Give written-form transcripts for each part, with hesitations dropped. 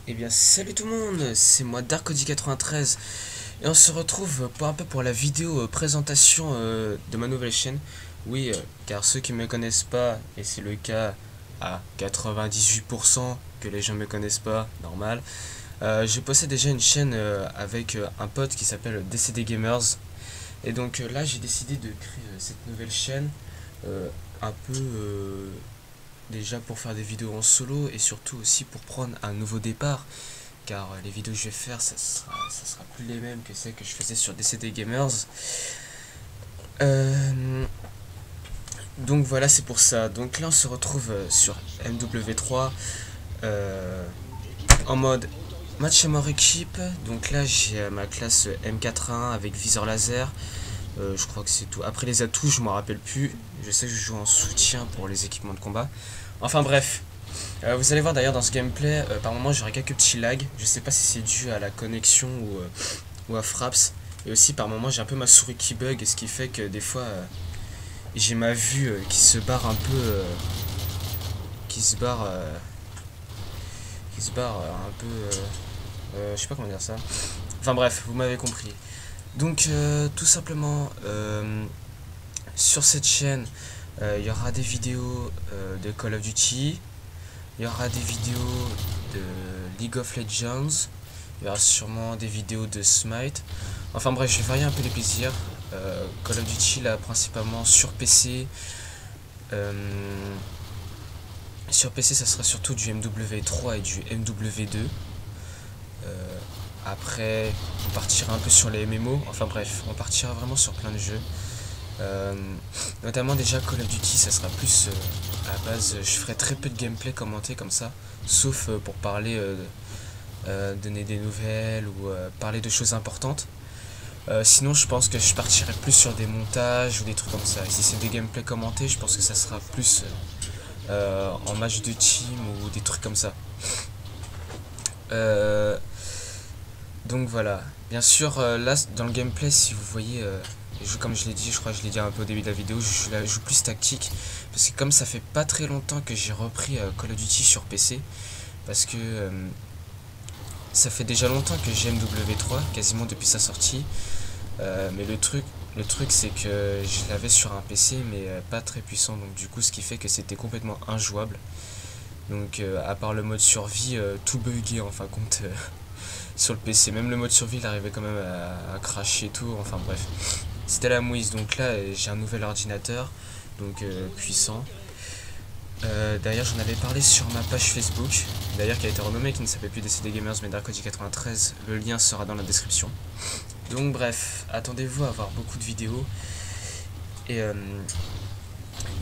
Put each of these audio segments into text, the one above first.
Eh bien salut tout le monde, c'est moi Darkody93 et on se retrouve pour un peu pour la vidéo présentation de ma nouvelle chaîne. Oui, car ceux qui me connaissent pas, et c'est le cas à 98% que les gens me connaissent pas, normal. Je possède déjà une chaîne avec un pote qui s'appelle DCD Gamers. Et donc là j'ai décidé de créer cette nouvelle chaîne un peu déjà pour faire des vidéos en solo et surtout aussi pour prendre un nouveau départ, car les vidéos que je vais faire ça sera plus les mêmes que celles que je faisais sur DCD Gamers. Donc voilà, c'est pour ça. Donc là on se retrouve sur MW3 en mode match à mort équipe. Donc là j'ai ma classe M41 avec viseur laser. Je crois que c'est tout. Après les atouts, je m'en rappelle plus. Je sais que je joue en soutien pour les équipements de combat. Enfin bref. Vous allez voir d'ailleurs dans ce gameplay, par moment j'aurai quelques petits lags. Je sais pas si c'est dû à la connexion ou à Fraps. Et aussi par moment j'ai un peu ma souris qui bug, et ce qui fait que des fois j'ai ma vue qui se barre un peu. Qui se barre. Qui se barre un peu. Je sais pas comment dire ça. Enfin bref, vous m'avez compris. Donc tout simplement sur cette chaîne il y aura des vidéos de Call of Duty, il y aura des vidéos de League of Legends, il y aura sûrement des vidéos de Smite. Enfin bref, je vais varier un peu les plaisirs. Call of Duty là principalement sur PC. Sur PC ça sera surtout du MW3 et du MW2. Après, on partira un peu sur les MMO. Enfin bref, on partira vraiment sur plein de jeux. Notamment déjà Call of Duty, ça sera plus à base. Je ferai très peu de gameplay commenté comme ça, sauf pour parler, donner des nouvelles ou parler de choses importantes. Sinon, je pense que je partirai plus sur des montages ou des trucs comme ça. Et si c'est des gameplays commentés, je pense que ça sera plus en match de team ou des trucs comme ça. Donc voilà, bien sûr là dans le gameplay, si vous voyez, comme je l'ai dit, je crois que je l'ai dit un peu au début de la vidéo, je joue plus tactique, parce que comme ça fait pas très longtemps que j'ai repris Call of Duty sur PC, parce que ça fait déjà longtemps que j'ai MW3, quasiment depuis sa sortie, mais le truc c'est que je l'avais sur un PC mais pas très puissant, donc du coup ce qui fait que c'était complètement injouable. Donc à part le mode survie, tout bugué en fin de compte. Sur le PC, même le mode survie il arrivait quand même à cracher et tout, enfin bref, c'était la mouise. Donc là j'ai un nouvel ordinateur, donc puissant. D'ailleurs j'en avais parlé sur ma page Facebook, d'ailleurs qui a été renommée, qui ne s'appelle plus DCD Gamers mais Darkody93, le lien sera dans la description. Donc bref, attendez-vous à avoir beaucoup de vidéos, et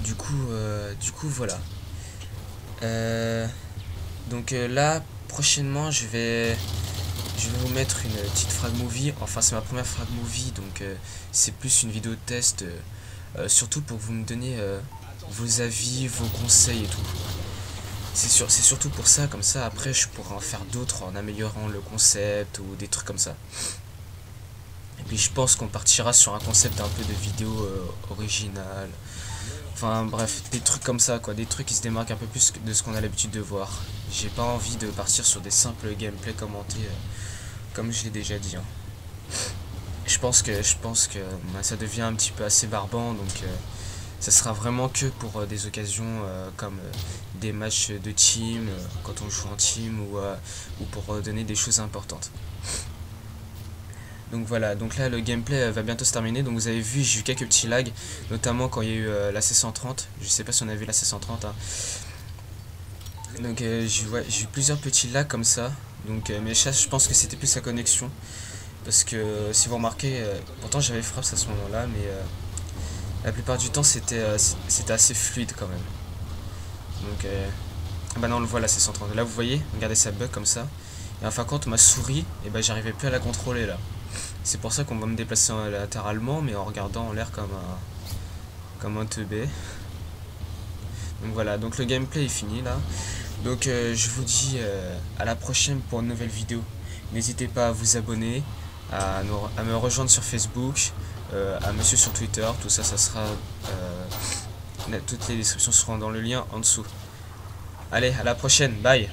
du coup voilà. Donc là prochainement je vais vous mettre une petite frag movie. Enfin c'est ma première frag movie, donc c'est plus une vidéo de test, surtout pour que vous me donniez vos avis, vos conseils et tout. C'est surtout pour ça, comme ça après je pourrai en faire d'autres en améliorant le concept ou des trucs comme ça. Et puis je pense qu'on partira sur un concept un peu de vidéo original. Enfin bref, des trucs comme ça quoi, des trucs qui se démarquent un peu plus de ce qu'on a l'habitude de voir. J'ai pas envie de partir sur des simples gameplay commentés, comme je l'ai déjà dit. Hein. Je pense que ça devient un petit peu assez barbant, donc ça sera vraiment que pour des occasions comme des matchs de team, quand on joue en team, ou pour donner des choses importantes. Donc voilà, donc là le gameplay va bientôt se terminer. Donc vous avez vu, j'ai eu quelques petits lags, notamment quand il y a eu la C130. Je sais pas si on a vu la C130. Hein. Donc j'ai eu plusieurs petits lags comme ça. Donc mais ça, je pense que c'était plus la connexion. Parce que si vous remarquez, pourtant j'avais Fraps à ce moment-là, mais la plupart du temps c'était assez fluide quand même. Donc bah non, on le voit là, c'est 130. Là vous voyez, regardez, ça bug comme ça. Et en fin de compte, ma souris, et bah j'arrivais plus à la contrôler là. C'est pour ça qu'on va me déplacer latéralement, mais en regardant en l'air comme un teubé. Donc voilà, donc le gameplay est fini là. Donc je vous dis à la prochaine pour une nouvelle vidéo. N'hésitez pas à vous abonner, à me rejoindre sur Facebook, à me suivre sur Twitter. Tout ça, ça sera toutes les descriptions seront dans le lien en dessous. Allez, à la prochaine, bye.